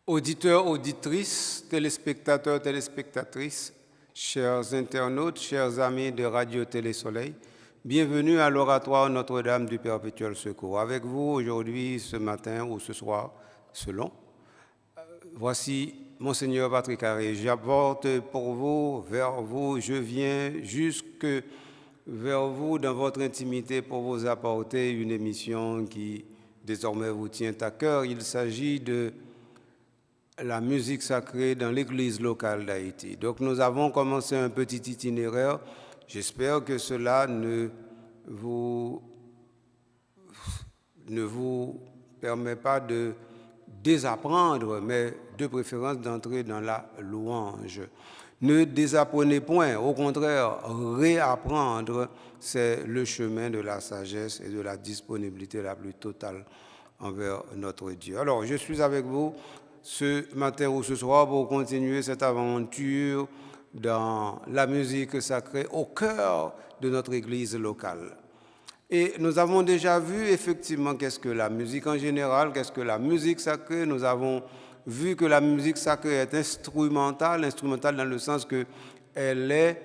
Auditeurs, auditrices, téléspectateurs, téléspectatrices, chers internautes, chers amis de Radio Télé Soleil, bienvenue à l'oratoire Notre-Dame du Perpétuel Secours. Avec vous aujourd'hui, ce matin ou ce soir, selon, voici Monseigneur Patrick Harré. J'apporte pour vous, vers vous, je viens jusque vers vous dans votre intimité pour vous apporter une émission qui désormais vous tient à cœur. Il s'agit de la musique sacrée dans l'église locale d'Haïti. Donc nous avons commencé un petit itinéraire. J'espère que cela ne vous permet pas de désapprendre, mais de préférence d'entrer dans la louange. Ne désapprenez point, au contraire, réapprendre, c'est le chemin de la sagesse et de la disponibilité la plus totale envers notre Dieu. Alors, je suis avec vous ce matin ou ce soir pour continuer cette aventure dans la musique sacrée au cœur de notre église locale. Et nous avons déjà vu effectivement qu'est-ce que la musique en général, qu'est-ce que la musique sacrée. Nous avons vu que la musique sacrée est instrumentale dans le sens qu'elle est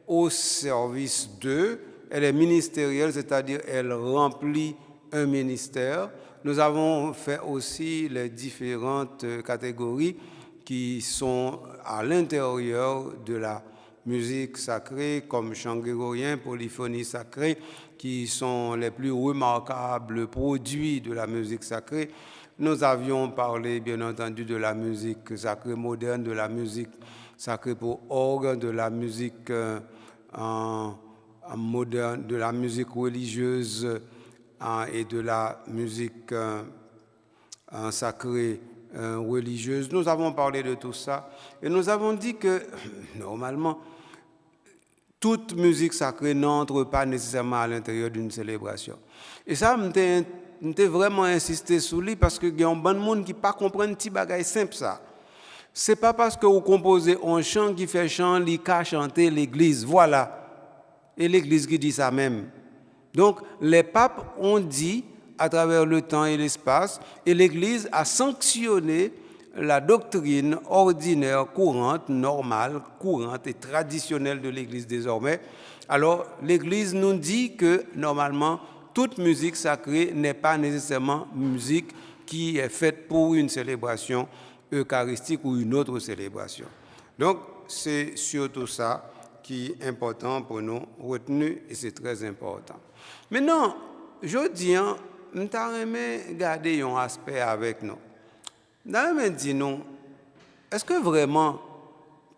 au service d'eux, elle est ministérielle, c'est-à-dire elle remplit un ministère. Nous avons fait aussi les différentes catégories qui sont à l'intérieur de la musique sacrée, comme chant grégorien, polyphonie sacrée, qui sont les plus remarquables produits de la musique sacrée. Nous avions parlé, bien entendu, de la musique sacrée moderne, de la musique sacrée pour orgue, de la musique moderne, de la musique religieuse et de la musique sacrée religieuse. Nous avons parlé de tout ça et nous avons dit que, normalement, toute musique sacrée n'entre pas nécessairement à l'intérieur d'une célébration. Et ça, j'ai vraiment insisté sur lui parce qu'il y a un bon monde qui ne comprend pas un petit bagage simple ça. Ce n'est pas parce que vous composez un chant qui fait chant, il a chanter l'église. Voilà. Et l'église qui dit ça même. Donc, les papes ont dit, à travers le temps et l'espace, et l'Église a sanctionné la doctrine ordinaire, courante, normale, courante et traditionnelle de l'Église désormais. Alors, l'Église nous dit que, normalement, toute musique sacrée n'est pas nécessairement musique qui est faite pour une célébration eucharistique ou une autre célébration. Donc, c'est surtout ça qui est important pour nous retenir et c'est très important. Maintenant, je dis, nous avons gardé un aspect avec nous. Nous avons dit, nous, est-ce que vraiment,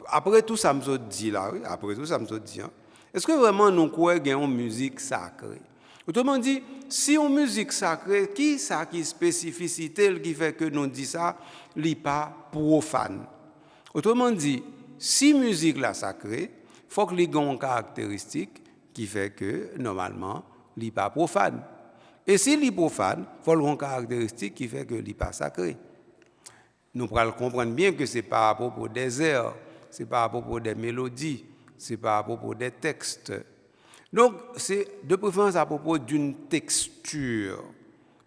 après tout ça, me dit là, oui, après tout ça, me dit, est-ce que vraiment nous croyons qu'il y a une musique sacrée? Autrement dit, si une musique sacrée, qui est spécificité qui fait que nous disons ça, n'est pas profane? Autrement dit, si musique là sacrée, il faut qu'il y ait une caractéristique qui fait que, normalement, il n'est pas profane. Et s'il est profane, il faut une caractéristique qui fait que il n'est pas sacré. Nous pourrons comprendre bien que ce n'est pas à propos des airs, ce n'est pas à propos des mélodies, ce n'est pas à propos des textes. Donc, c'est de préférence à propos d'une texture.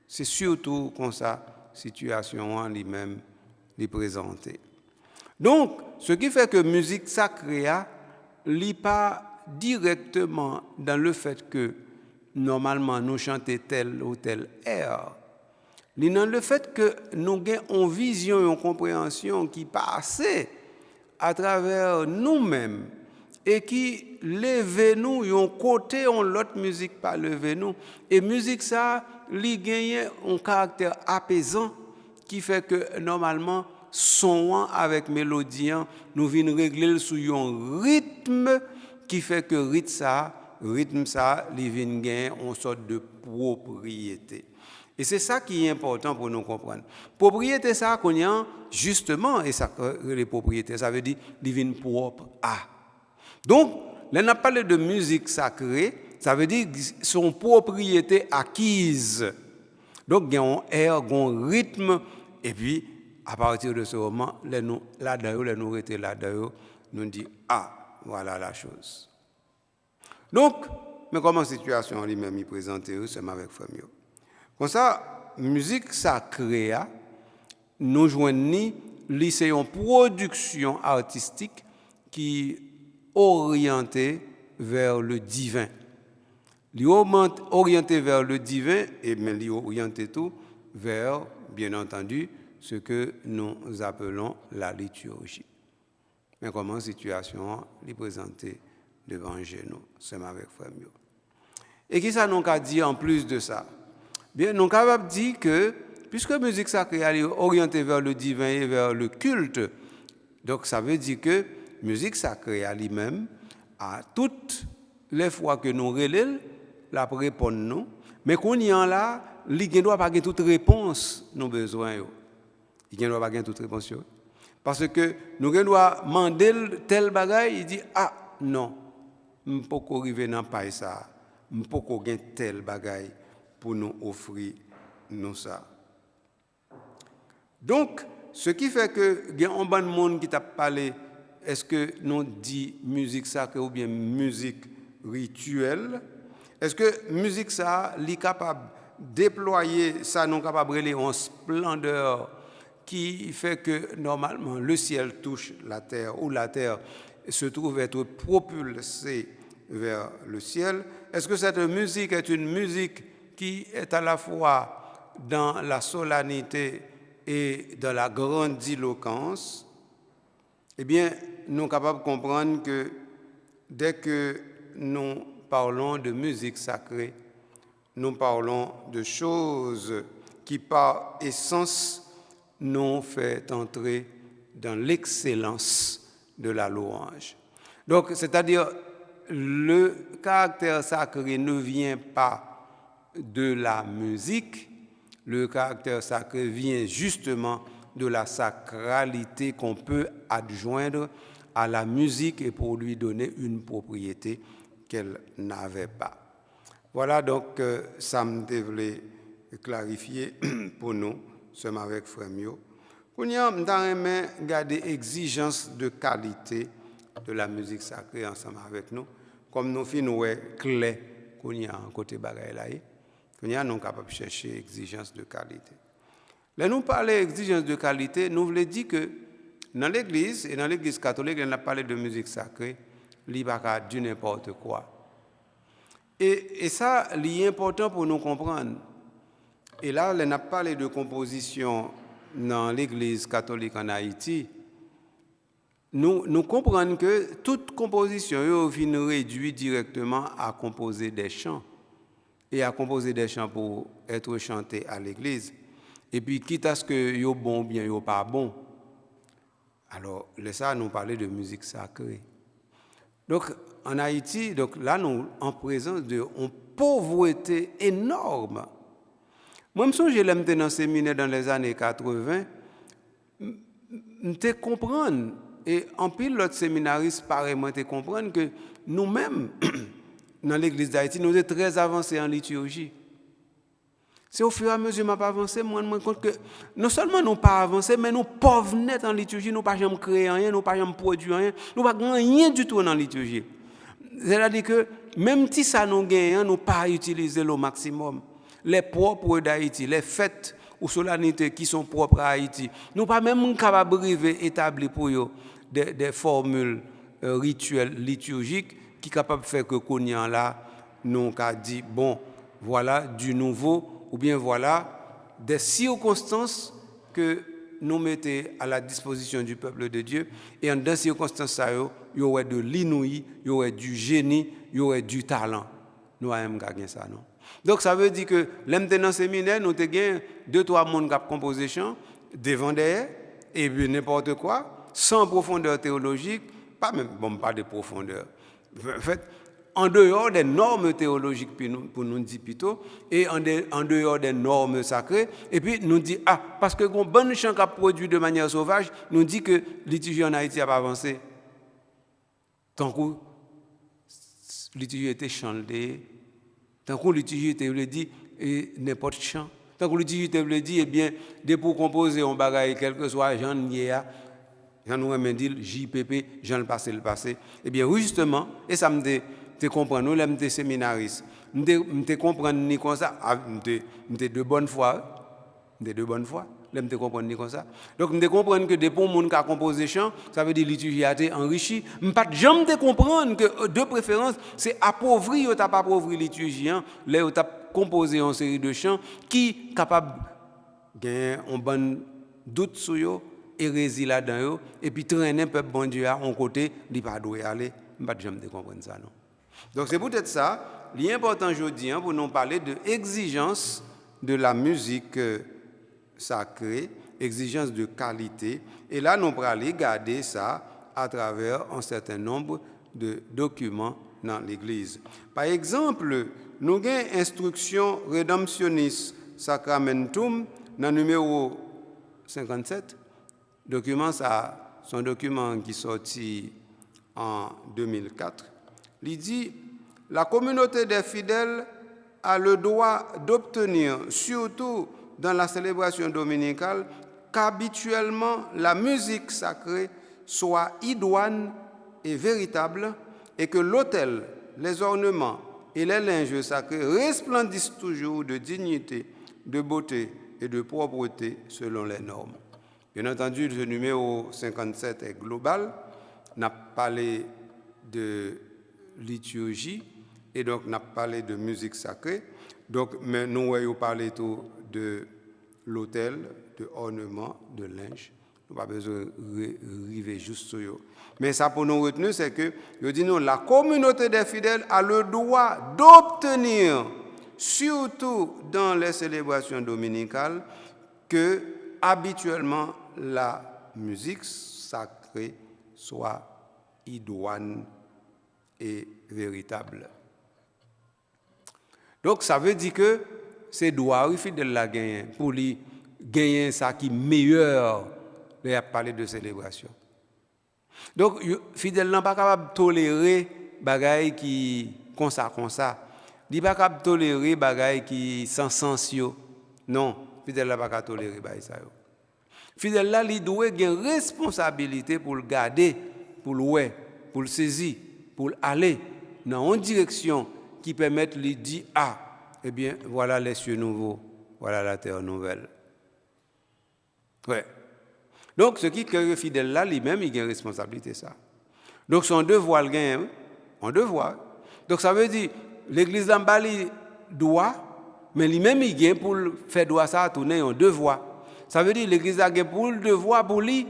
C'est surtout comme ça, situation en lui-même est présentée. Donc, ce qui fait que musique sacrée n'est pas directement dans le fait que normalement nous chantons tel ou tel air, mais dans le fait que nous avons une vision et une compréhension qui passe à travers nous-mêmes et qui lève nous, un côté, l'autre musique pas lever nous. Et musique ça, lui gagne un caractère apaisant qui fait que normalement son avec mélodie, nous venons régler sur un rythme qui fait que rythme ça, il vient gagner une sorte de propriété. Et c'est ça qui est important pour nous comprendre. Propriété ça qu'on y a justement, et ça les propriétés, ça veut dire il vient propre à. Donc, là on a parlé de musique sacrée, ça veut dire son propriété acquise. Donc il y a un air, un rythme, et puis à partir de ce moment, là-dedans, nous dit ah, voilà la chose. Donc, mais comment la situation lui-même est présentée, c'est avec famille. Comme ça, musique sacrée, nous joignons c'est une production artistique qui est orientée vers le divin. Il est orienté vers le divin, et mais il est orienté tout vers, bien entendu, ce que nous appelons la liturgie. Mais comment la situation est présentée devant nous, c'est avec frère. Et qui ça nous a dit en plus de ça? Bien, nous avons dit que, puisque la musique sacrée est orientée vers le divin et vers le culte, donc ça veut dire que la musique sacrée à lui-même, à toutes les fois que nous relèvons, la répondre nous, mais qu'on y en là, il ne doit pas avoir toute réponse nous besoin. Il ne doit pas avoir toute réponse. Parce que nous devons demander tel bagaille, il dit ah non, je ne peux pas arriver dans pas ça, je ne peux pas gagner tel bagaille pour nous offrir nous ça. Donc, ce qui fait que il y a un bon monde qui t'a parlé, est-ce que nous dit musique sacrée ou bien musique rituelle? Est-ce que musique ça est capable de déployer ça, non capable de en splendeur qui fait que normalement le ciel touche la terre ou la terre se trouve être propulsée vers le ciel? Est-ce que cette musique est une musique qui est à la fois dans la solennité et dans la grandiloquence? Eh bien, nous sommes capables de comprendre que dès que nous parlons de musique sacrée, nous parlons de choses qui, par essence, nous fait entrer dans l'excellence de la louange. Donc, c'est-à-dire, le caractère sacré ne vient pas de la musique, le caractère sacré vient justement de la sacralité qu'on peut adjoindre à la musique et pour lui donner une propriété qu'elle n'avait pas. Voilà donc ça me devait clarifier pour nous, sommes avec Frère Mio. Nous avons garder l'exigence de qualité de la musique sacrée ensemble avec nous, comme nous faisons clé qu'on y a en côté bagaille là. Nous sommes capables de chercher l'exigence de qualité. Là, nous parlons d'exigence de qualité, nous voulons dire que dans l'Église, et dans l'Église catholique, on a parlé de musique sacrée, il n'y a pas du n'importe quoi. Et ça, c'est important pour nous comprendre. Et là, on a parlé de composition dans l'Église catholique en Haïti. Nous comprenons que toute composition vient réduire directement à composer des chants. Et à composer des chants pour être chantés à l'Église. Et puis, quitte à ce que yo bon ou bien yo pas bon. Alors, ça, nous parlait de musique sacrée. Donc, en Haïti, donc là, nous en présence d'une pauvreté énorme. Moi, je me souviens, j'étais dans le séminaire dans les années 80, je comprendre, et en pile l'autre séminariste, pareillement, te comprendre que nous-mêmes, dans l'église d'Haïti, nous sommes très avancés en liturgie. C'est au fur et à mesure que je avancé, moi, je me rends compte que non seulement nous pas avancé, mais nous pauvres net en liturgie, nous pas jamais créer rien, nous pas jamais produire rien, nous pas rien du tout dans la liturgie. C'est-à-dire que même si ça nous gagne, nous pas utiliser le maximum. Les propres d'Haïti, les fêtes ou solennités qui sont propres à Haïti, nous pas même capables de établir pour eux des formules rituelles liturgiques qui sont capables de faire que Kognan là, nous a dit bon, voilà du nouveau. Ou bien voilà des circonstances que nous mettons à la disposition du peuple de Dieu. Et en dans ces circonstances, il y aurait de l'inouï, il y aurait du génie, il y aurait du talent. Nous avons gagné ça, non? Donc ça veut dire que l'homme dans le séminaire, nous avons gagné 2-3 personnes qui ont composé chant, devant derrière, et puis n'importe quoi, sans profondeur théologique, pas même, bon, pas de profondeur. En fait, en dehors des normes théologiques pour nous dire plutôt, et en dehors des normes sacrées, et puis nous dit, ah, parce que un bon chant qui a produit de manière sauvage, nous dit que la liturgie en Haïti n'a pas avancé. Tant que la liturgie était chantée, tant que la liturgie était dit, et n'importe chant, tant que la liturgie était dit, eh bien, dès pour composer un bagage, quel que soit Jean Niéa, Jean nous remet dit, JPP, Jean le passé, eh bien, oui, justement, et ça me dit, te comprendre, nous sommes des séminaristes. Nous te comprendre ni comme ça, nous de bonne foi. Là, je comprends comme ça. Donc, je comprends que des bons gens qui ont composé chant, ça veut dire que la liturgie a été enrichie. Je ne jamais comprendre que, de préférence, c'est appauvri ou pas appauvri la liturgie. Là, tu as composé une série de chants qui sont capables de gagner un bon doute sur eux, hérésie là-dedans, et puis traîner le peuple bon Dieu à un côté, il ne pas doit aller. Je ne jamais comprendre ça. Non. Donc, c'est peut-être ça. L'important aujourd'hui pour nous parler de exigence de la musique sacrée, exigence de qualité. Et là, nous allons regarder ça à travers un certain nombre de documents dans l'Église. Par exemple, nous avons Instruction Redemptionis Sacramentum dans le numéro 57. Document, ça, c'est un document qui est sorti en 2004. Il dit « La communauté des fidèles a le droit d'obtenir, surtout dans la célébration dominicale, qu'habituellement la musique sacrée soit idoine et véritable et que l'autel, les ornements et les linges sacrés resplendissent toujours de dignité, de beauté et de propreté selon les normes. » Bien entendu, ce numéro 57 est global. On a parlé de liturgie et donc on a parlé de musique sacrée. Donc, mais nous avons parlé tout de l'autel, de ornement, de linge. Nous n'avons pas besoin de river juste sur eux. Mais ça, pour nous retenir, c'est que, je dis nous, la communauté des fidèles a le droit d'obtenir, surtout dans les célébrations dominicales, que habituellement la musique sacrée soit idoine et véritable. Donc, ça veut dire que c'est droit aux fidèles la gagner pour lui gagner ça qui est meilleur de parler de célébration. Donc, fidèle n'est pas capable de tolérer bagaille qui comme ça. Il n'est pas capable de tolérer bagaille qui sans sens. Non, fidèle n'est pas capable de tolérer bagaille ça. Fidèle là, il doit avoir une responsabilité pour le garder, pour le ouais, pour le saisir, pour aller dans une direction qui permet de lui dire ah, eh bien, voilà les cieux nouveaux, voilà la terre nouvelle. Ouais. Donc, ce qui est fidèle là, lui-même, il a une responsabilité, ça. Donc, son devoir, il gagne, un devoir. Donc, ça veut dire, l'église d'Ambali doit, mais lui-même, il gagne pour faire droit ça à tourner un devoir. Ça veut dire, l'église a pour le devoir pour lui,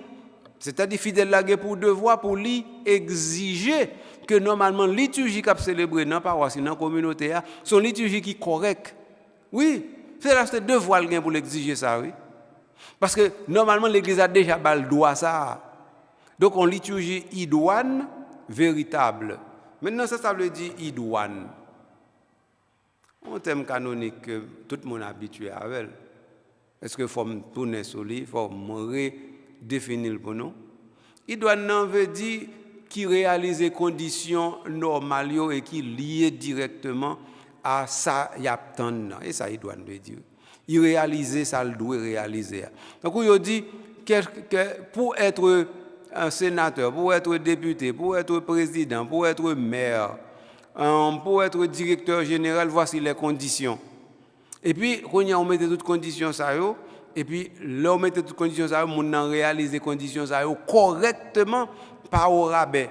c'est-à-dire, fidèle là, pour le devoir pour lui exiger que normalement, la liturgie qu'a célébrée dans la paroisse, dans la communauté, son liturgie qui est correcte. Oui, c'est là, c'est devoir pour l'exiger ça, oui. Parce que normalement, l'Église a déjà le droit ça. Donc, on liturgie idoine véritable. Maintenant, ça veut dire idoine. Un thème canonique que tout le monde est habitué avec. Est-ce qu'il faut tourner sur lui, il faut redéfinir pour nous? Idoine veut dire qui réalise les conditions normales et qui lié directement à ça, il y a tant. Et ça, idoine veut dire. Il réalise ça, il doit réaliser. Donc, il dit que pour être un sénateur, pour être député, pour être président, pour être maire, pour être directeur général, voici les conditions. Et puis, quand on met toutes les conditions, ça, et puis là, on met toutes les conditions, ça, on réalise les conditions ça, correctement, pas au rabais.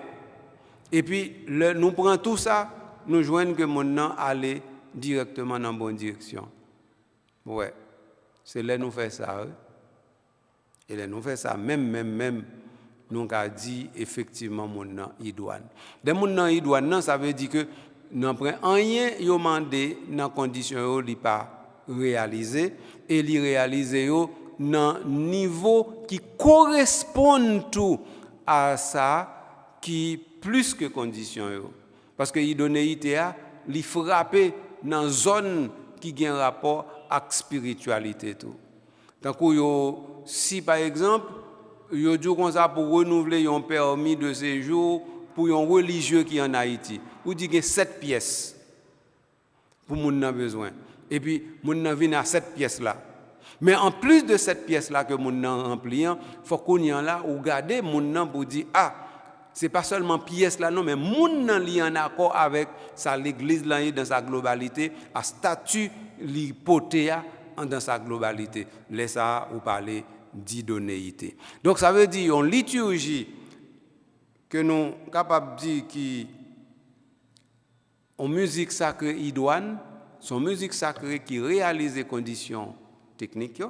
Et puis, nous prenons tout ça, nous joignons que mon nom aller directement dans la bonne direction. Ouais, c'est là nous faisons ça. Et là nous faisons ça, même, nous avons dit effectivement mon nom idoine. De mon nom idoine, ça veut dire que nous n'avons rien demandé dans les conditions qui ne sont pas réalisées, et les réaliser dans un niveau qui correspond tout à ça, qui est plus que condition. Parce que l'idonéité, il frappe dans une zone qui a un rapport avec la spiritualité. Donc, si par exemple, vous dites comme ça pour renouveler un permis de séjour pour un religieux qui est en Haïti, vous dites qu'il y a 7 pièces pour les gens qui ont besoin. Et puis, les gens viennent à 7 pièces-là. Mais en plus de cette pièce-là que les gens remplissent, il faut qu'on y ait là, ou garder les gens pour dire ah, ce n'est pas seulement pièce là, non, mais les gens sont en accord avec l'église dans sa globalité, à statut l'hypothèse dans sa globalité. Laisse ça ou parler d'idonéité. Donc ça veut dire une liturgie que nous sommes capables de dire qui en musique sacrée idoine, son musique sacrée qui réalise les conditions techniques,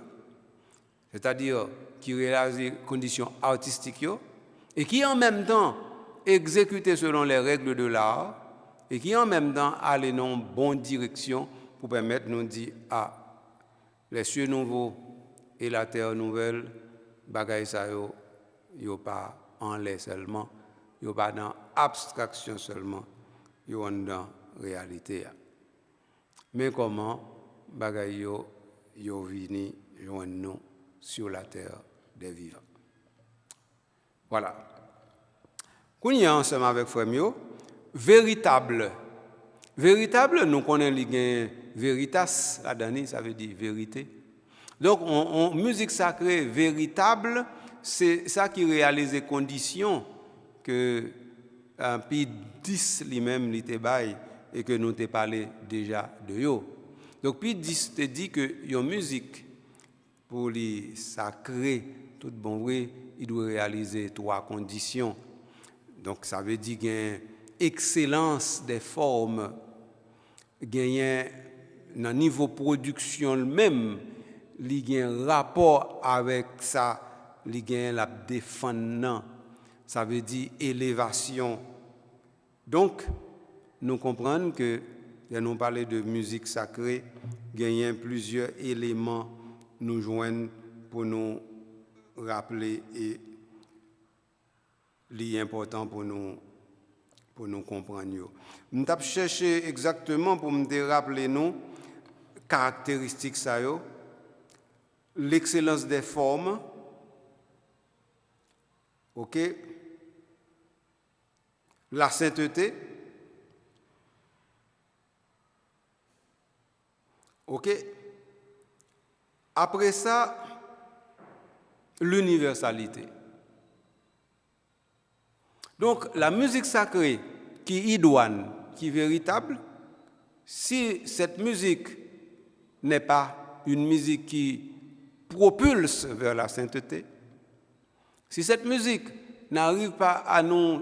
c'est-à-dire qui réalise les conditions artistiques, et qui en même temps exécutée selon les règles de l'art, et qui en même temps allait dans une bonne direction pour permettre de nous dire les cieux nouveaux et la terre nouvelle, bagaille ça yo pas en l'air seulement, yo pas dans abstraction seulement, yo dans réalité. Mais comment bagaille yo vini joindre nous sur la terre des vivants. Voilà. Quand on est ensemble avec Frémio, véritable, nous connaissons les veritas, la dernière, ça veut dire vérité. Donc, en musique sacrée véritable, c'est ça qui réalise les conditions que Pi 10 lui-même l'était bail et que nous t'ai parlé déjà de yo. Donc, Pi 10 te dit que une musique pour les sacrés, tout bon vrai, il doit réaliser 3 conditions. Donc, ça veut dire qu'il y a une excellence des formes, il y a un niveau de production même, il y a un rapport avec ça, il y a la défendant. Ça veut dire élévation. Donc, nous comprenons que, quand nous parlons de musique sacrée, il y a plusieurs éléments nous joignent pour nous rappeler et l'important pour nous comprendre. Nous avons cherché exactement pour me rappeler nous caractéristiques ça l'excellence des formes, ok, la sainteté, ok. Après ça, l'universalité. Donc, la musique sacrée qui est idoine, qui est véritable, si cette musique n'est pas une musique qui propulse vers la sainteté, si cette musique n'arrive pas à nous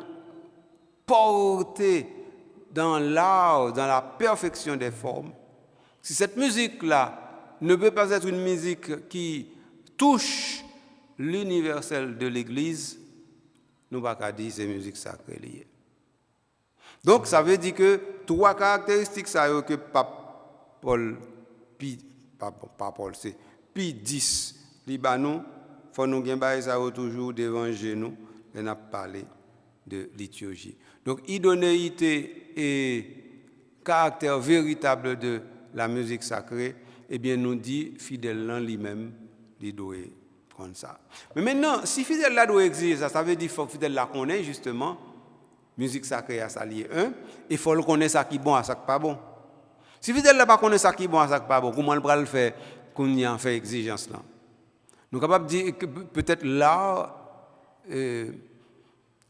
porter dans l'art, dans la perfection des formes, si cette musique-là ne peut pas être une musique qui touche l'universel de l'Église, nous ne pouvons pas dire que c'est musique sacrée liée. Donc, ça veut dire que 3 caractéristiques ça que Paul, c'est Pi 10, Libanon, il faut nous gagner ça toujours devant nous, et nous parler de liturgie. Donc, idonéité et caractère véritable de la musique sacrée, eh bien, nous dit fidèle lui-même, il doit comme ça. Mais maintenant, si fidèle là doit exiger ça, ça veut dire qu'il faut fidèle là connaît justement musique sacrée à s'allier il faut le connaître ça qui est bon à ça qui pas bon. Si fidèle là pas connaît ça qui est bon à ça qui pas bon, comment on va le faire qu'on y a fait exigence là. Nous capable de dire que peut-être l'art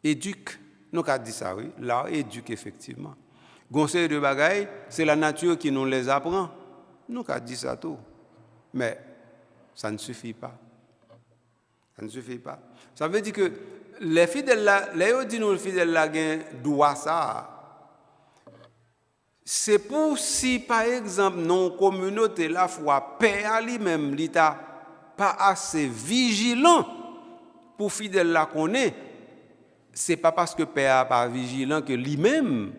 éduque. Nous avons dit ça, oui. L'art éduque effectivement. Conseil de bagaille, c'est la nature qui nous les apprend. Nous avons dit ça tout. Mais ça ne suffit pas. Ça ne suffit pas. Ça veut dire que les fidèles là, les fidèles là doivent ça. C'est pour si par exemple non communauté la foi père lui-même l'état pas assez vigilant pour fidèle la connaît. C'est pas parce que père n'est pas vigilant que lui-même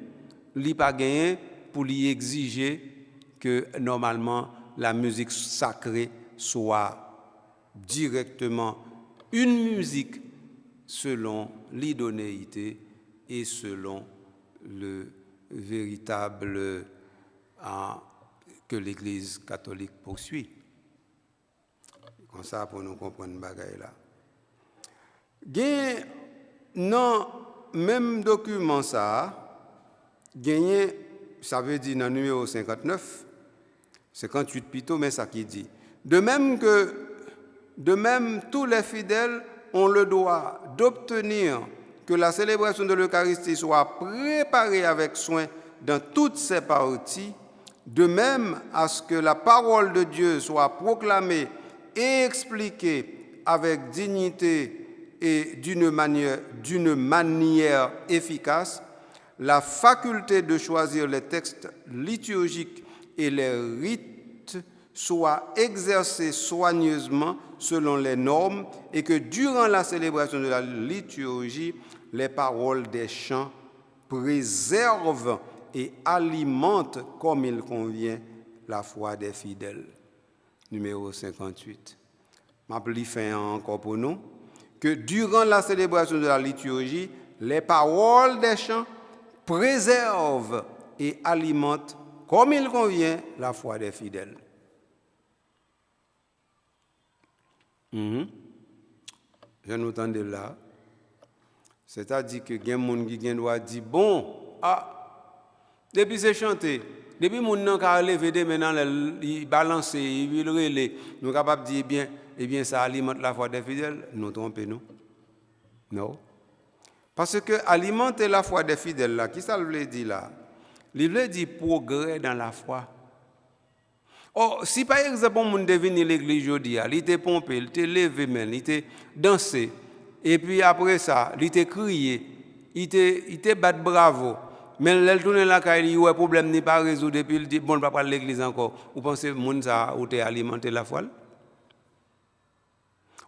lui pas gagné pour lui exiger que normalement la musique sacrée soit directement une musique selon l'idonéité et selon le véritable que l'Église catholique poursuit. Comme ça pour nous comprendre ce bagaille là. Dans même document ça, ça veut dire dans le numéro 59, 58 plutôt, mais ça qui dit. De même, tous les fidèles ont le droit d'obtenir que la célébration de l'Eucharistie soit préparée avec soin dans toutes ses parties, de même à ce que la parole de Dieu soit proclamée et expliquée avec dignité et d'une manière efficace, la faculté de choisir les textes liturgiques et les rites soit exercée soigneusement selon les normes et que durant la célébration de la liturgie, les paroles des chants préservent et alimentent comme il convient la foi des fidèles. Numéro 58. Je fais encore pour nous que durant la célébration de la liturgie, les paroles des chants préservent et alimentent comme il convient la foi des fidèles. Je nous entends de là. C'est-à-dire que il y a des gens qui doivent dire bon, depuis c'est chanté, depuis mon nom a levé maintenant il balance, il relève, nous sommes capables de dire bien ça alimente la foi des fidèles, nous trompons. Non. Parce que alimenter la foi des fidèles là, qui ça veut dire là? Il veut dire progrès dans la foi. Oh, si par exemple on est venu à l'église aujourd'hui, il était pompé, il était levé, il était dansé, et puis après ça, il était crié, il était battu bravo, mais il tourne là quand il y a un problème n'est pas résolu depuis il dit bon, on va pas à l'église encore. Vous pensez que monde ça ou t'es alimenté la foi?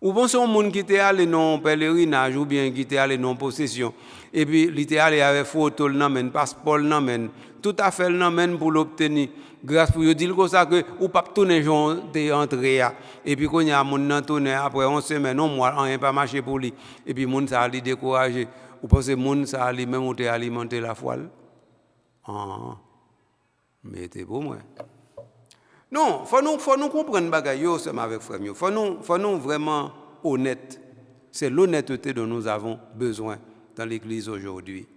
Ou pensez au monde qui était allé non pèlerinage ou bien qui était allé non possession et puis il était allé avec photo l'amène passeport l'amène tout à fait l'amène pour l'obtenir grâce pour dire comme ça que ou pas tourner jour de entrée et puis quand il y a monde nan tourner après 11 semaines non mois rien pas marché pour lui et puis monde ça ali décourager ou pensez monde ça ali même ou alimenter la foi mais c'est pour moi. Non, faut nous comprendre bagaille yo c'est avec frère yo. Faut nous vraiment honnête. C'est l'honnêteté dont nous avons besoin dans l'église aujourd'hui.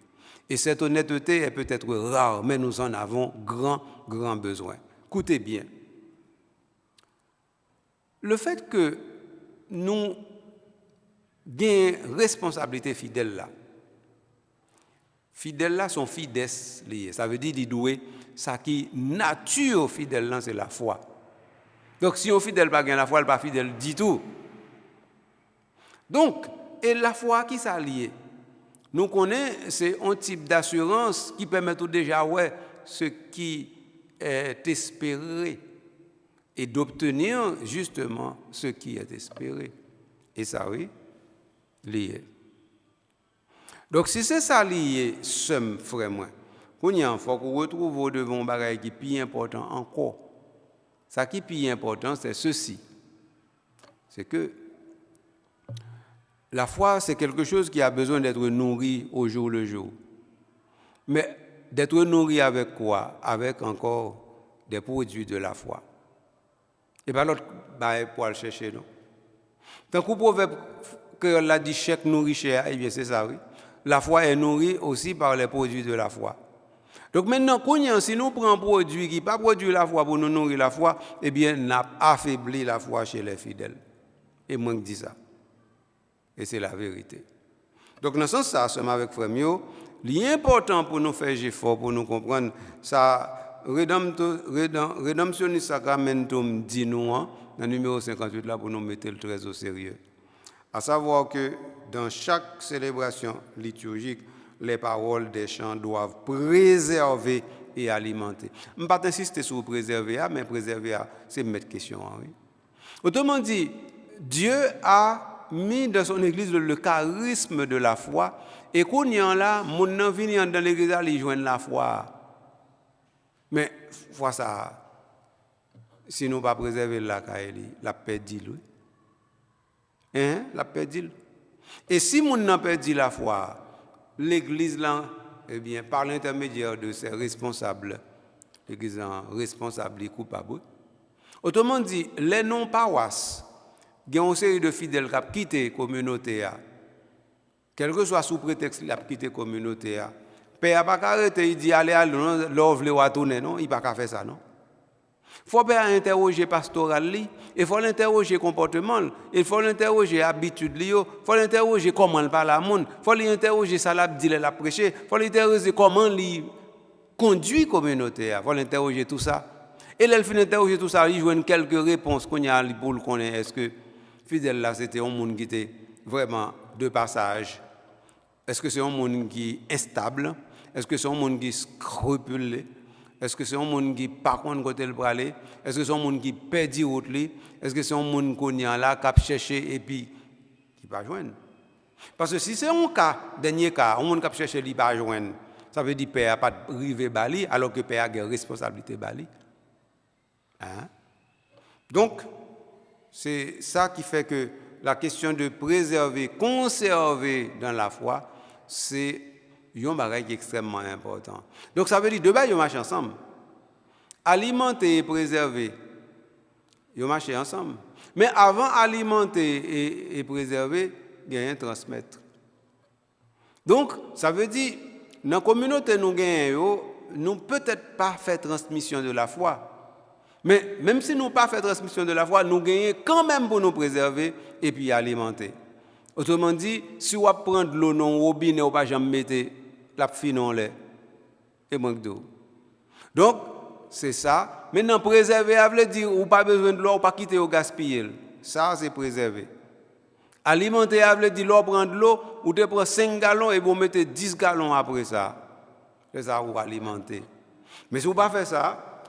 Et cette honnêteté est peut-être rare, mais nous en avons grand besoin. Écoutez bien. Le fait que nous gagnons responsabilité fidèle là sont fidèles liés. Ça veut dire qu'ils doués. Ça qui nature fidèle là, c'est la foi. Donc si on fidèle pas gagne la foi, elle pas fidèle du tout. Donc et la foi qui s'allie. Nous connaissons c'est un type d'assurance qui permet tout déjà ce qui est espéré et d'obtenir justement ce qui est espéré. Et ça oui, lié. Donc si c'est ça lié, somme frère moi. Il faut qu'on retrouve devant un bagage qui est plus important encore. Ce qui est plus important, c'est ceci. C'est que la foi, c'est quelque chose qui a besoin d'être nourri au jour le jour. Mais d'être nourri avec quoi? Avec encore des produits de la foi. Et pas l'autre pour aller chercher, non? Tant que le proverbe que l'a dit chèque nourrit cher, eh bien c'est ça, oui. La foi est nourrie aussi par les produits de la foi. Donc maintenant, si nous prenons un produit qui n'est pas produit la foi pour nous nourrir la foi, eh bien, nous avons affaibli la foi chez les fidèles. Et moi, je dis ça. Et c'est la vérité. Donc, dans ce sens, ça, sommes avec Frère Mio, l'important pour nous faire effort, pour nous comprendre, ça, Redemptionist Sacramentum dit nous, dans le numéro 58, là, pour nous mettre le très au sérieux. À savoir que dans chaque célébration liturgique, les paroles des chants doivent préserver et alimenter. Je ne vais pas insister sur préserver, mais préserver, c'est mettre question. Oui. Autrement dit, Dieu a mis dans son église le charisme de la foi, et qu'on y en là, mon nom vient dans l'église, il joint la foi. Mais, foi ça, si nous ne pas préserver la perdu. La perdu. Et si mon n'a perdu la foi, l'Église là, eh bien, par l'intermédiaire de ses responsables, l'Église responsable et coupable. Autrement dit, les non-paroisses, il y a une série de fidèles qui ont quitté la communauté, quel que soit sous prétexte qu'ils ont quitté la communauté. Père n'a pas arrêté, il dit allez, l'on veut retourner, non? Il n'a pas faire ça, non? Il faut bien interroger pastoral, il faut l'interroger comportement, il faut l'interroger habitude, il faut l'interroger comment il parle à monde, il faut l'interroger ça l'a dit la prêcher, il faut l'interroger comment il conduit communauté, il faut l'interroger tout ça. Et là, il faut interroger tout ça, il joue quelques réponses qu'on a pour le connaître. Est-ce que fidèle là, c'était un monde qui était vraiment de passage? Est-ce que c'est un monde qui est instable? Est-ce que c'est un monde qui est scrupuleux? Est-ce que c'est un monde qui par contre côté le aller? Est-ce que c'est un monde qui perd route? Est-ce que c'est un monde qu'on y a là qui cherche et puis qui va joindre? Parce que si c'est un cas, dernier cas, un monde qui cherche et pas joindre, ça veut dire que père n'a pas rivé Bali alors que père a une responsabilité Bali. Hein? Donc, c'est ça qui fait que la question de préserver, conserver dans la foi, c'est un bagage extrêmement important. Donc ça veut dire deux bagages ils marchent ensemble. Alimenter et préserver, ils marchent ensemble. Mais avant alimenter et préserver, il y a un transmettre. Donc ça veut dire dans la communauté nous gagnons, nous peut-être pas fait transmission de la foi. Mais même si nous pas fait transmission de la foi, nous gagnons quand même pour nous préserver et puis alimenter. Autrement dit, si on prend de l'eau non robinet, on pas jamais mettre la finon là et manque d'eau. Donc c'est ça. Maintenant préserver, ça veut dire ou pas besoin de l'eau, ou pas quitter au gaspiller. Ça c'est préserver. Alimenter, ça veut dire l'eau prend de l'eau, ou te prend 5 gallons et vous mettez 10 gallons après ça. C'est ça vous alimenter. Mais si vous pas fait ça,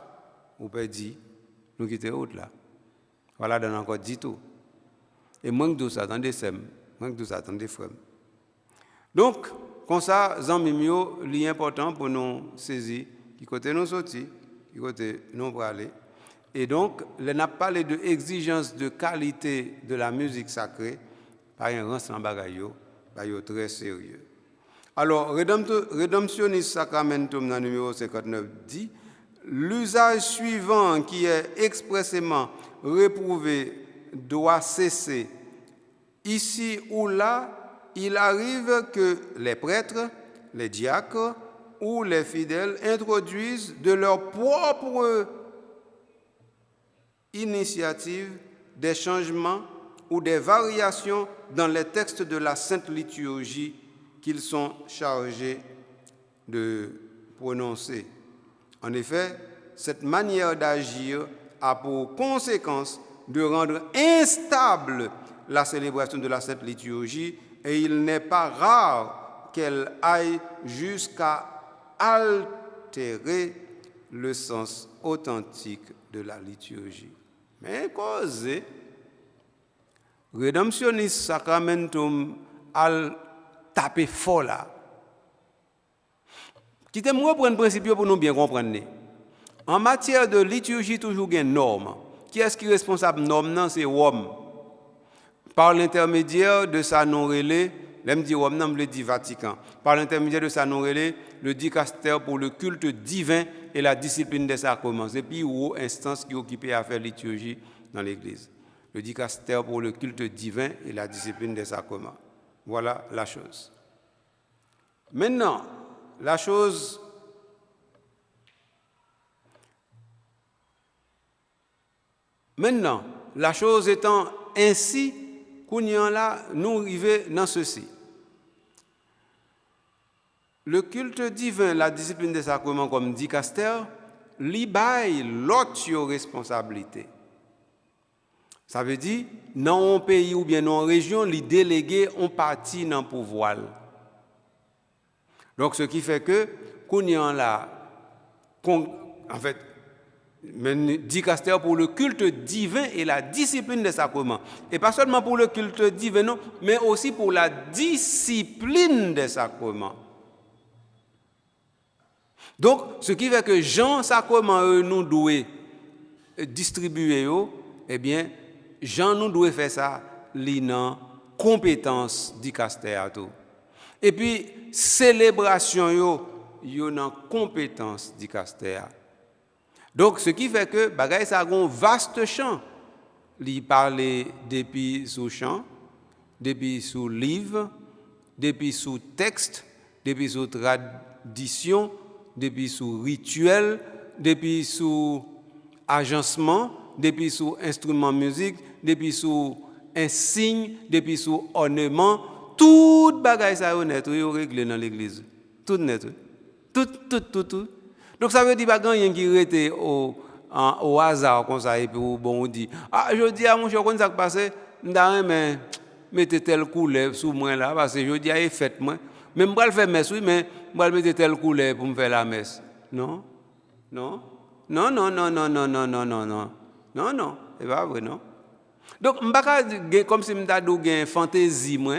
vous pouvez dire nous quitter autre là. Voilà donne encore dit tout. Et manque d'eau ça attendez sem, manque d'eau ça attendez frère. Donc comme ça zanmimio li important pour nous saisir qui côté nous sortir, qui côté nous pour aller. Et donc on a parlé de exigence de qualité de la musique sacrée par un ensemble bagayo, très sérieux. Alors Redemptionis Sacramentum dans numéro 59 dit l'usage suivant qui est expressément réprouvé doit cesser. Ici ou là, il arrive que les prêtres, les diacres ou les fidèles introduisent de leur propre initiative des changements ou des variations dans les textes de la Sainte Liturgie qu'ils sont chargés de prononcer. En effet, cette manière d'agir a pour conséquence de rendre instable la célébration de la Sainte Liturgie et il n'est pas rare qu'elle aille jusqu'à altérer le sens authentique de la liturgie. Mais cause Redemptionis Sacramentum al taper fort là. Quittez-moi reprendre le principe pour nous bien comprendre. En matière de liturgie, toujours il y a une norme. Qui est-ce qui est responsable de norme? Non, c'est Rome. Par l'intermédiaire de sa non-relais, l'aime dit Rome, non, le dit Vatican. Par l'intermédiaire de sa non-relais, le dicaster pour le culte divin et la discipline des sacrements. C'est puis une instance qui est occupée à faire liturgie dans l'Église. Le dicaster pour le culte divin et la discipline des sacrements. Voilà la chose. Maintenant, la chose étant ainsi, nous arrivons dans ceci. Le culte divin, la discipline des sacrements comme dicaster, li bail l'autre responsabilité. Ça veut dire, dans un pays ou bien dans une région, les délégués ont parti dans le pouvoir. Donc, ce qui fait que, en fait, dicaster pour le culte divin et la discipline des sacrements. Et pas seulement pour le culte divin, non, mais aussi pour la discipline des sacrements. Donc, ce qui fait que Jean sacrement nous doit distribuer, eh bien, Jean nous doit faire ça, l'inan compétence dicaster tout. Et puis célébration yo nan compétence dicaster. Donc ce qui fait que bagay ça gon vaste champ. Li parler depuis sous chant, depuis sous livre, depuis sous texte, depuis sous tradition, depuis sous rituel, depuis sous agencement, depuis sous instrument musique, depuis sous insigne, depuis sous ornement, tout bagay ça net yo réglé dans l'église. Tout net. Tout. Donc ça veut dire pas rien qui rete au hasard comme ça et puis bon on dit ah je dis à mon cher quand ça passé m'da mais mettez telle couleur sous moi là parce que je dis à fête moi même moi le faire messe oui mais moi mettre telle couleur pour me faire la messe non non non non non non non non non non non non non c'est pas vrai non donc m'pa comme si m'da dou gen fantaisie moi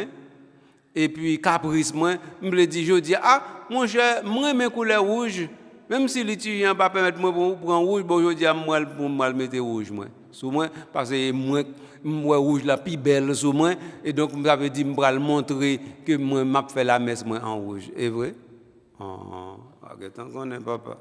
et puis caprice moi me dit je dis ah mon cher moi mes couleurs rouges même si l'étudiant pas permettre moi pour prendre rouge bon je dis à moi pour mal mettre rouge moi sous moi parce que moi rouge la plus belle sous moi et donc ça veut dire me le montrer que moi m'a fait la messe moi en rouge est vrai attends qu'on n'est papa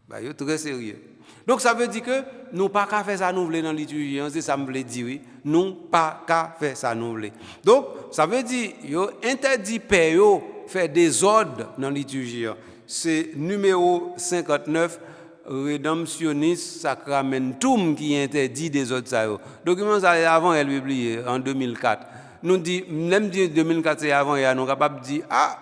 bah yo très sérieux donc ça veut dire que nous pas qu'à faire ça nous voulons dans l'étudiant c'est ça me veut dire oui nous pas qu'à faire ça nous voulons donc ça veut dire yo interdit père yo faire des ordres dans l'étudiant c'est numéro 59 Redemptionis Sacramentum qui interdit des autres ça. Document ça avant elle publié en 2004. Nous dit même dit 2004 c'est avant et nous capable dire ah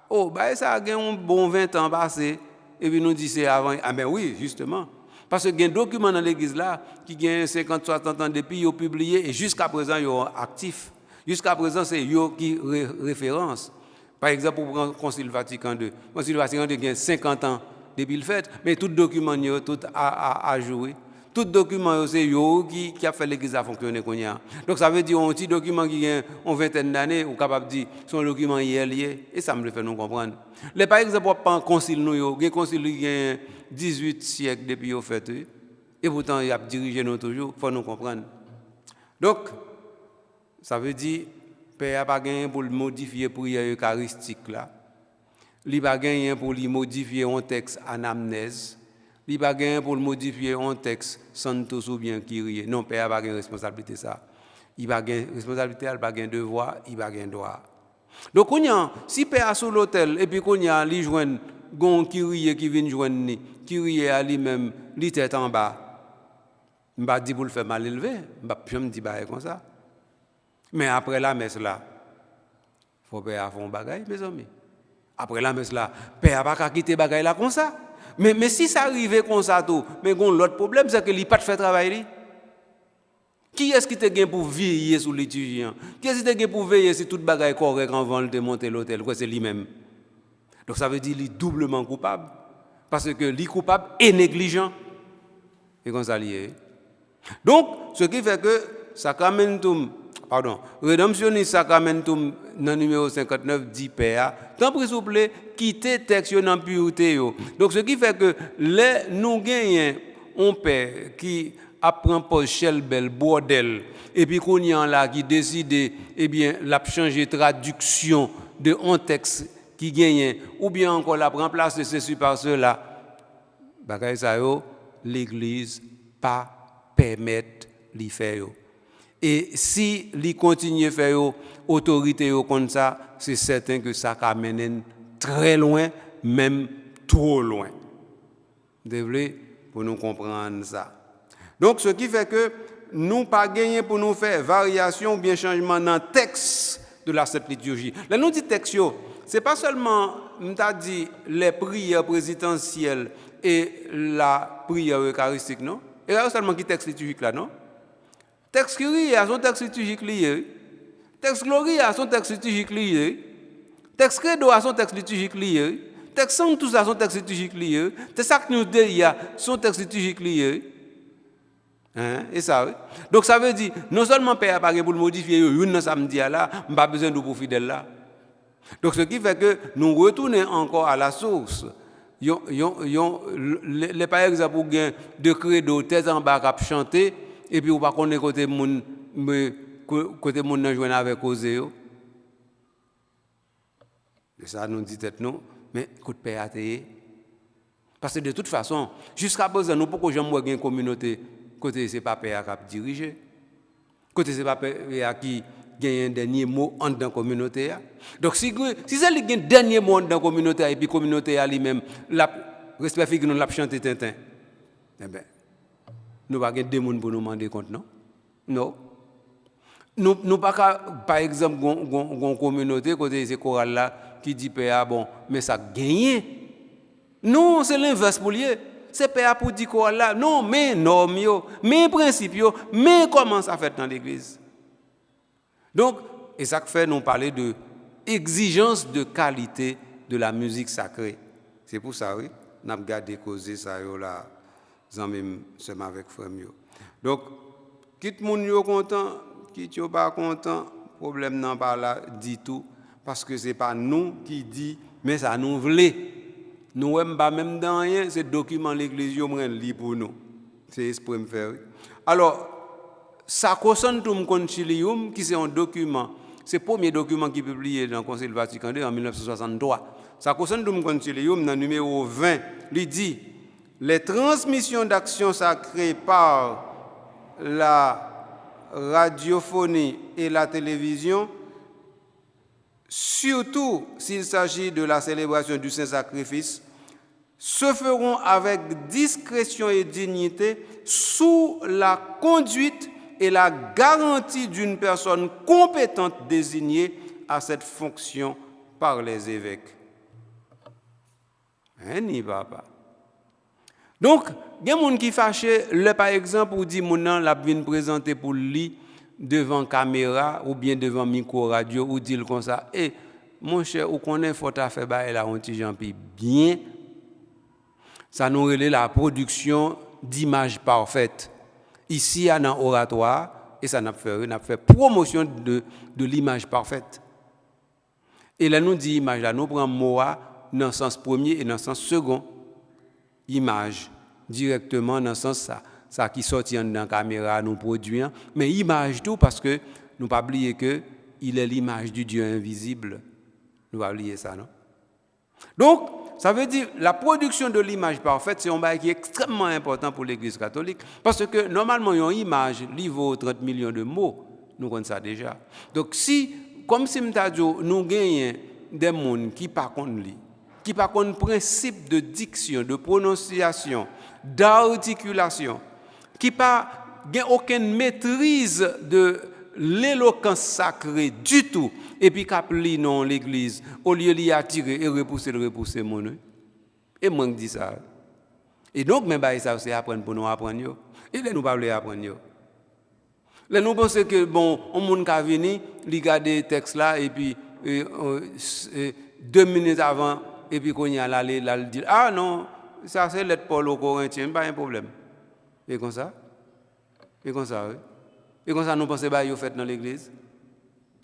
oh bah ça a un bon 20 ans passé et puis nous dit c'est avant ah ben oui justement parce que il y a un document dans l'église là qui a 50 60 ans depuis ils ont publié et jusqu'à présent ils sont actifs. Jusqu'à présent c'est eux qui référence. Par exemple, pour prendre le Concile Vatican II. Le Concile Vatican II a 50 ans depuis le fait, mais tout document tout a joué. Tout document c'est eux qui a fait l'église à fonctionner. Donc ça veut dire un petit document qui a une vingtaine d'années, ou capable de dire son document hier lié, et ça me fait nous comprendre. Par exemple, pas un concile nous, il y a un concile qui a 18 siècles depuis le fait, et pourtant il a dirigé nous toujours, il faut nous comprendre. Donc, ça veut dire Père n'a pas gagné pour modifier la prière eucharistique là. Il n'a pas gagné pour modifier un texte anamnèse. Il n'a pas gagné pour modifier un texte Santos ou bien Kyrie. Non, Père n'a pas gagné responsabilité ça. Il n'a pas gagné responsabilité, il n'a pas gagné devoir, il n'a pas gagné droit. Donc si Père est sur l'hôtel et puis il joint un Kyrie qui vient joindre Kyrie à lui-même, il tête en bas. Je ne vais pas dire pour le faire mal élevé, je ne dis pas comme ça. Mais après la messe là, il faut faire un bagage, mes amis. Après la messe là, père n'a pas quitter bagage là comme ça. Mais si ça arrive comme ça tout, mais l'autre problème c'est que il pas fait travail. Qui est-ce qui te gagne pour veiller sur l'étudiant? Qui est-ce qui te gagne pour veiller si tout bagage est correct avant de monter l'hôtel? C'est lui-même. Donc ça veut dire qu'il est doublement coupable. Parce que lui coupable et négligent. Et comme ça lié. Donc, ce qui fait que Redemptionis Sacramentum dans numéro 59 dit Père, tant pis s'il vous plaît, quittez texte dans pureté. Donc ce qui fait que nous gagnons un père qui apprend pas Shell Bell bordel et puis qu'on y en là qui décide l'a changer traduction de un texte qui gagne ou bien encore la remplacer ceci par cela. Bagay ça yo l'église pas permettre li faire. Et si li continue faire autorité comme ça, c'est certain que ça va mener très loin, même trop loin. Désolé pour nous comprendre ça. Donc ce qui fait que nous pas gagné pour nous faire variation ou bien changement dans le texte de la Sainte Liturgie. Là nous dit texte, c'est pas seulement m'ta dit les prières présidentielles et la prière eucharistique non. Et là seulement qui texte liturgique là non. Texte Kyrie a son texte liturgique lié. Texte Gloria a son texte liturgique lié. Texte Credo a son texte liturgique lié. Texte Sanctus a son texte liturgique lié. Texte Acnus Dei a son texte liturgique lié. Hein? Et ça, oui. Donc ça veut dire, non seulement Père n'a pas pour le modifier, une samedi là, on n'a pas besoin de pour fidèle là. Donc ce qui fait que nous retournons encore à la source. Par exemple, de Credo, tête en bas, à chanter, et puis on va connaître côté moun nan joindre avec causé yo. Et ça nous dit tête nous, mais écoute père athée. Parce que de toute façon, jusqu'à présent nous pourquoi jamais voir une communauté côté c'est pas père qui dirige. Côté c'est pas père qui gagne un dernier mot en dans communauté. Donc si c'est lui qui gagne dernier mot dans communauté et puis communauté lui-même la respect que nous l'a chanté Tintin. Eh ben nous pas des démons pour nous demander compte non. Non. Nous pas par exemple une communauté côté c'est chorale là qui dit père bon mais ça gagne Non, c'est l'inverse pour lui. C'est pas pour dire quoi là. Non, mais normes, mais principes, mais comment ça fait dans l'église. Donc, et ça fait nous parler de exigence de qualité de la musique sacrée. C'est pour ça, oui, nous avons gardé causer ça là, même avec frère. Donc, quitte moun yo content, quitte yo pas content, problème non pas là, dit tout, parce que c'est pas nous qui dit, mais ça nous voulait. Nous n'avons pas même dans rien, c'est document l'église yo m'en lit pour nous. C'est esprit me faire. Alors, ça concerne tout le concilium qui c'est un document. C'est le premier document qui est publié dans le Concile Vatican II en 1963. Ça concerne tout le concilium dans le numéro 20. Il dit les transmissions d'actions sacrées par la radiophonie et la télévision, surtout s'il s'agit de la célébration du Saint-Sacrifice, se feront avec discrétion et dignité sous la conduite et la garantie d'une personne compétente désignée à cette fonction par les évêques. Ni papa. Donc, il y a des gens qui fâchent, par exemple, ou dit mon la vient présenter pour lui devant caméra ou bien devant micro radio ou dit comme ça. Eh, mon cher, ou connaît faut faire bailler la on ti bien. Ça nous relève la production d'images parfaites. Ici, à dans oratoire, et ça n'a fait promotion de l'image parfaite. Et là, nous dit image, là, nous prenons mot dans le sens premier et dans le sens second. Image, directement dans le sens ça qui sortit dans la caméra, nous produisons. Mais image tout, parce que nous ne pas oublier qu'il est l'image du Dieu invisible. Nous ne pas oublier ça, non? Donc, ça veut dire la production de l'image parfaite, c'est un bail qui est extrêmement important pour l'Église catholique. Parce que normalement, une image, il vaut 30 millions de mots. Nous connaissons ça déjà. Donc, si, comme si nous gagnons des gens qui ne pas qui par contre principe de diction, de prononciation, d'articulation, qui pas aucune maîtrise de l'éloquence sacrée du tout, et puis cap li non l'église, au lieu d'y attirer et repousser mon œil. Et moi je dis ça. Et donc même ça c'est apprendre pour nous apprendre. Et là nous pas voulons apprendre. Là nous pensons que bon, on monde qui venir, regarder texte là et puis 2 minutes avant et puis qu'on y a l'aller là dire ah non, ça c'est lettre Paul aux Corinthiens, pas un problème. Et comme ça oui. Et comme ça nous pensons que vous faites dans l'église.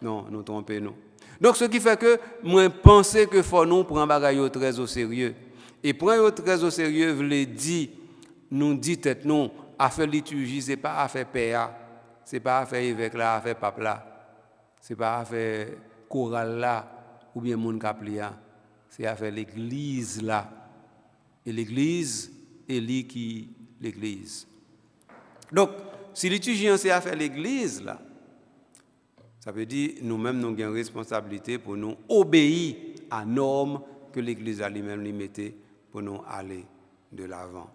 Non, nous trompons nous. Donc ce qui fait que moi pense que faut nous prendre bagaille très au sérieux. Et prendre très au sérieux veut dire nous dit tête non, affaire liturgie c'est pas affaire PA, c'est pas affaire évêque là, affaire pape là. C'est pas affaire chorale là ou bien monde caplia. C'est affaire l'église là. Et l'église est l'église. Donc si liturgien c'est affaire l'église là, ça veut dire nous-mêmes nous avons une responsabilité pour nous obéir à normes que l'Église a lui-même lui mettait pour nous aller de l'avant.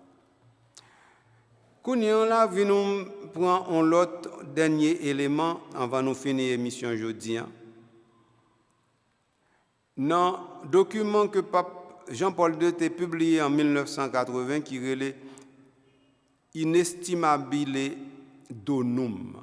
Kounyan là, nous prendre l'autre dernier élément avant de finir l'émission aujourd'hui. Dans le document que Pape Jean-Paul II a publié en 1980 qui relève Inestimabile donum.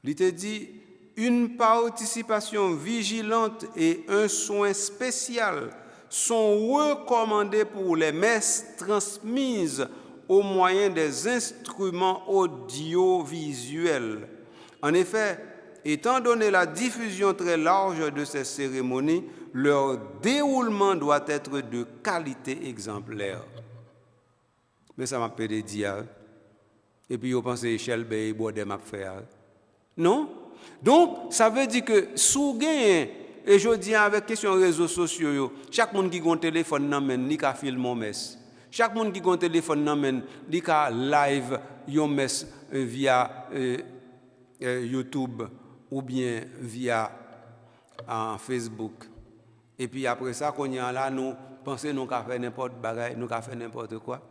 Il te dit une participation vigilante et un soin spécial sont recommandés pour les messes transmises au moyen des instruments audiovisuels. En effet, étant donné la diffusion très large de ces cérémonies, leur déroulement doit être de qualité exemplaire. Mais ça m'a fait des dire. Et puis, vous pensez, Michel Bey, Baudet m'a fait. Non? Donc, ça veut dire que, sous gain, et je dis avec question réseaux sociaux, chaque monde qui a un téléphone, il a filmé une messe. Chaque monde qui a un téléphone, il a live une messe via YouTube ou bien via Facebook. Et puis après ça, quand on est là, nous pensons nous avons fait n'importe bagaille, nous avons fait n'importe quoi.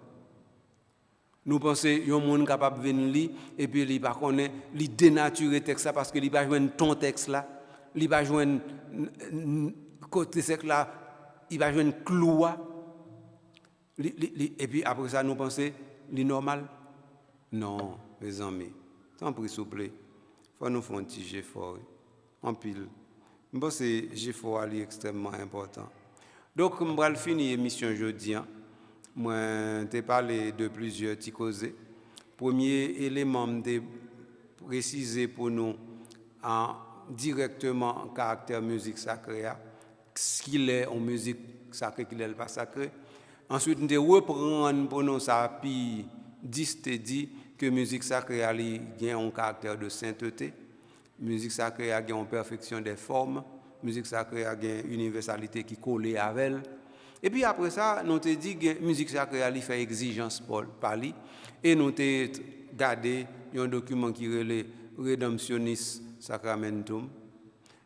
Nous pensons qu'il y a un monde capable de venir lire et puis il va connaître, il dénaturer texte parce qu'il va joindre ton texte là, il va joindre côté sec là, il va joindre clou. Et puis après ça, nous pensons, c'est normal? Non, mes amis. Tant pis, s'il vous plaît. Il faut nous faire un petit jet fort. En pile. Je pense que le jet fort est extrêmement important. Donc, je vais finir l'émission aujourd'hui. Moi, je parlé de plusieurs petits causes. Premier élément, je préciser pour nous directement le caractère musique sacrée, ce qu'il est en musique sacrée, qu'il n'est pas sacré. Ensuite, je reprendre pour nous ça, puis dit que la musique sacrée a un caractère de sainteté. La musique sacrée a une perfection des formes. La musique sacrée a une universalité qui colle avec elle. Et puis après ça, nous avons dit que la musique sacrée a fait exigence par lui. Et nous avons gardé un document qui relève Redemptionis Sacramentum.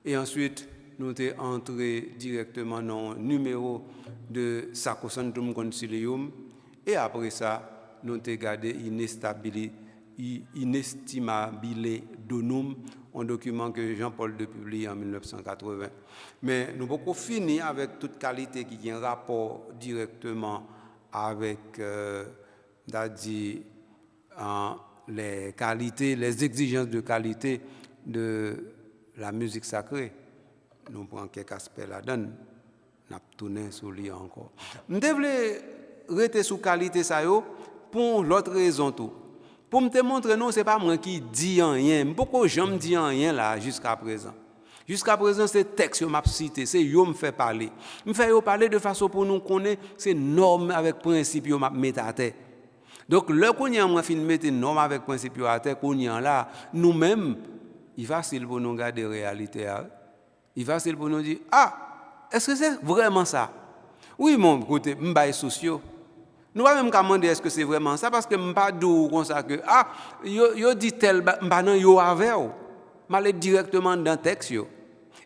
Et ensuite, nous avons entré directement dans le numéro de Sacrosanctum Concilium. Et après ça, nous avons gardé Inestimabile Donum, un document que Jean-Paul II publie en 1980. Mais nous avons fini avec toute qualité qui a un rapport directement avec les qualités, les exigences de qualité de la musique sacrée. Nous prenons quelques aspects là-dedans. Nous avons tourné sur lui encore. Nous devons rester sous qualité ça pour l'autre raison tout. Pour me montrer non, c'est pas moi qui dis rien. Pourquoi je me dis rien là jusqu'à présent? Jusqu'à présent, c'est texte que m'a cité, c'est yo me fait parler. Me fait parler de façon pour nous connaître ces normes avec principes yo m'a mettre à terre. Donc le qu'on y a moi fin mettre normes avec principes à terre qu'on y a là, nous-mêmes il va facile pour nous garder réalité. Il va facile pour nous dire est-ce que c'est vraiment ça? Oui mon côté m'bail sociaux. Nous va même demander est-ce que c'est vraiment ça parce que m'pas dou comme ça que yo dit tel m'pas yo avec m'aller directement dans texte yo.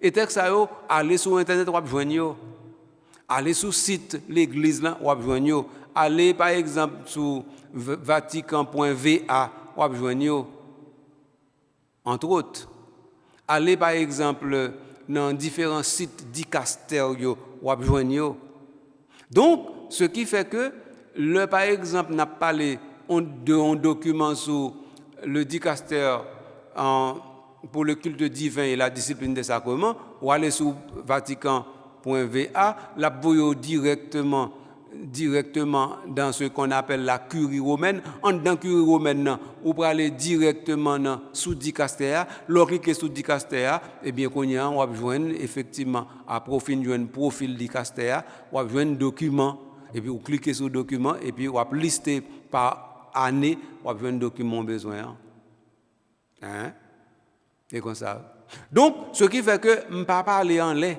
Et texte ça yo aller sur internet ou joindre yo. Aller sur site l'église là ou joindre yo. Aller par exemple sur vatican.va ou joindre yo. Entre autres. Aller par exemple dans différents sites dicastériaux ou joindre yo. Donc ce qui fait que par exemple n'a parlé d'un document sur le dicaster pour le culte divin et la discipline des sacrements, ou aller sur vatican.va, la voyez directement dans ce qu'on appelle la curie romaine. Dans la curie romaine, ou pour aller directement sous dicaster, lorsque sous dicaster, eh bien qu'on y a, on va joindre effectivement à profil dicaster, on va joindre document. Et puis, vous cliquez sur le document et puis, vous lister par année, vous avez un document besoin. Hein? Et comme ça. Donc, ce qui fait que je ne peux pas parler en l'air,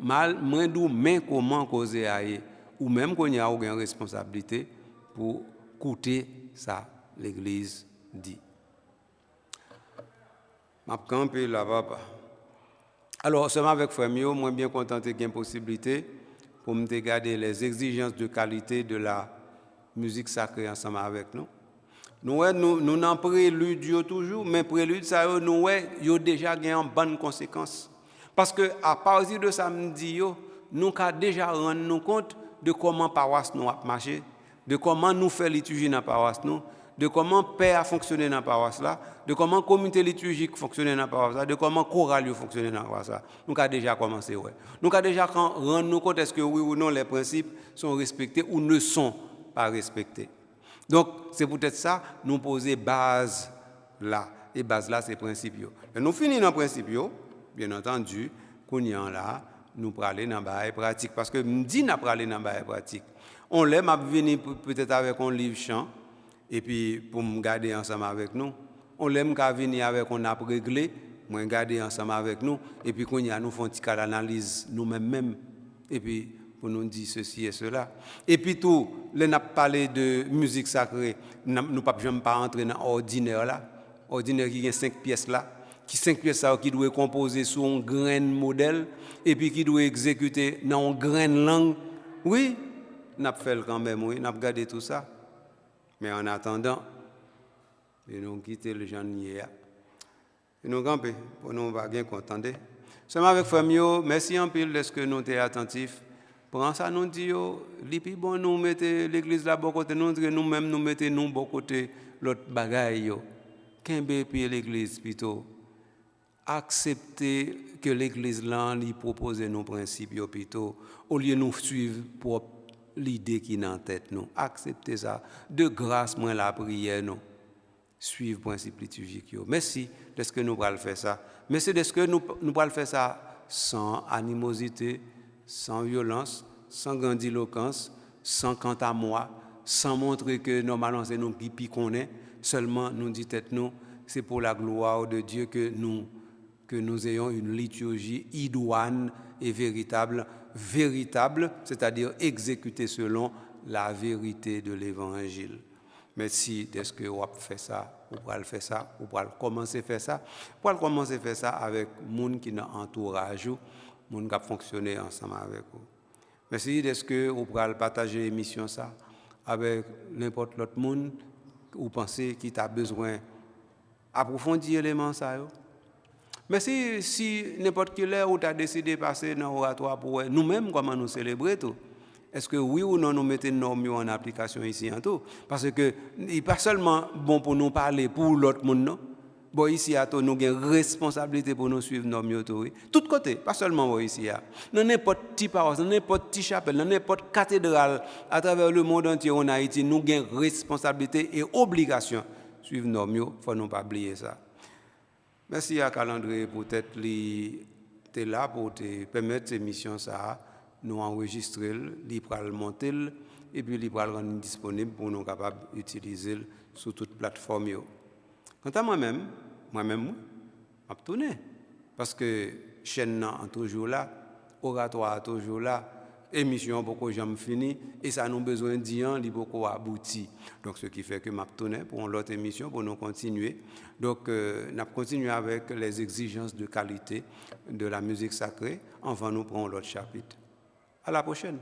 mais comment causer ailleurs, ou même qu'on y a une responsabilité pour écouter ça, l'Église dit. Je vais camper là-bas. Alors, seulement avec Frère Mio, moi bien content qu'il y ait une possibilité pour me garder les exigences de qualité de la musique sacrée ensemble avec nous. Nous n'en prélude toujours, mais prélude ça nous yo déjà gagné en bonne conséquence. Parce que à partir de samedi nous avons déjà rendu nous compte de comment paroisse nous a marché, de comment nous fait liturgie dans la paroisse nous, de comment père a fonctionné dans la paroisse là, de comment communauté liturgique fonctionne dans la paroisse là, de comment chorale fonctionne dans la paroisse là. Nous avons déjà commencé Nous avons déjà rendu nous compte est-ce que oui ou non les principes sont respectés ou ne sont pas respectés. Donc c'est peut-être ça nous poser base là et base là c'est principe et nous finissons dans principe bien entendu qu'on y en là nous pour aller dans la pratique parce que me dit n'a pour aller dans la pratique. On l'aime à venir peut-être avec un livre chant et puis pour me garder ensemble avec nous. On l'aime qu'à venir avec on a réglé, moi garder ensemble avec nous et puis qu'on y a nous font une petite analyse nous-mêmes et puis pour nous dire ceci et cela. Et puis tout, là n'a parlé de musique sacrée, nous pas jamais pas entrer dans ordinaire là, ordinaire qui a 5 pièces là, qui 5 pièces là qui doit composer sur un grain modèle et puis qui doit exécuter dans un grain langue. Oui, n'a fait quand même oui, n'a regardé tout ça. Mais en attendant, nous quitter le genre hier. Et nous camper pour nous va bien contenter. Seulement avec Famio, merci en pile de ce que nous sommes attentifs Prends ça, nous disons, les bon, nous mettons l'église là, bon côté, nous disons, nous-mêmes, nous mettons, nous, bon côté, l'autre bagaille, qu'un puis l'église, plutôt. Accepter que l'église là, lui propose nos principes, plutôt, au lieu de nous suivre pour l'idée qui est dans la tête, nous. Accepter ça. De grâce, moi, la prière, nous. Suivre le principe liturgique. Merci de ce que nous allons faire ça. Merci de ce que nous allons faire ça sans animosité, sans violence, sans grandiloquence, sans quant à moi, sans montrer que normalement c'est nous qui qu'on est, seulement nous dit tête nous, c'est pour la gloire de Dieu que nous ayons une liturgie idoine et véritable, c'est-à-dire exécutée selon la vérité de l'Évangile. Merci de ce que vous avez fait ça, vous pouvez faire ça, vous pouvez commencer à faire ça. Vous pouvez commencer à faire ça avec les gens qui nous entourent, les gens qui ont fonctionné ensemble avec vous. Merci de ce que vous pouvez partager l'émission ça avec n'importe l'autre monde vous pensez qui a besoin d'approfondir l'élément ça. Merci si n'importe quelle heure vous avez décidé de passer dans l'oratoire pour nous-mêmes comment nous célébrer tout. Est-ce que oui ou non nous mettons nos normes en application ici en tout? Parce que il n'est pas seulement bon pour nous parler pour l'autre monde, non? Bon, ici à tout, nous avons une responsabilité pour nous suivre nos normes. Tout côté, pas seulement ici. Dans n'importe petit paroisse, dans n'importe petit chapelle, dans n'importe cathédrale, à travers le monde entier en Haïti, nous avons une responsabilité et obligation de suivre nos normes. Il ne faut pas oublier ça. Merci à Calendrier pour être là pour te permettre cette émission ça. Nous enregistrer, nous le monter et puis nous le rendre disponible pour nous capables d'utiliser sur toute plateforme. Quant à moi-même, je tourné parce que chaîne est toujours là, oratoire est toujours là, émission beaucoup jamais fini et ça nous besoin de dire il beaucoup abouti. Donc ce qui fait que je tourné pour une autre émission pour nous continuer. Donc nous continuons avec les exigences de qualité de la musique sacrée. Enfin nous prenons l'autre chapitre. À la prochaine.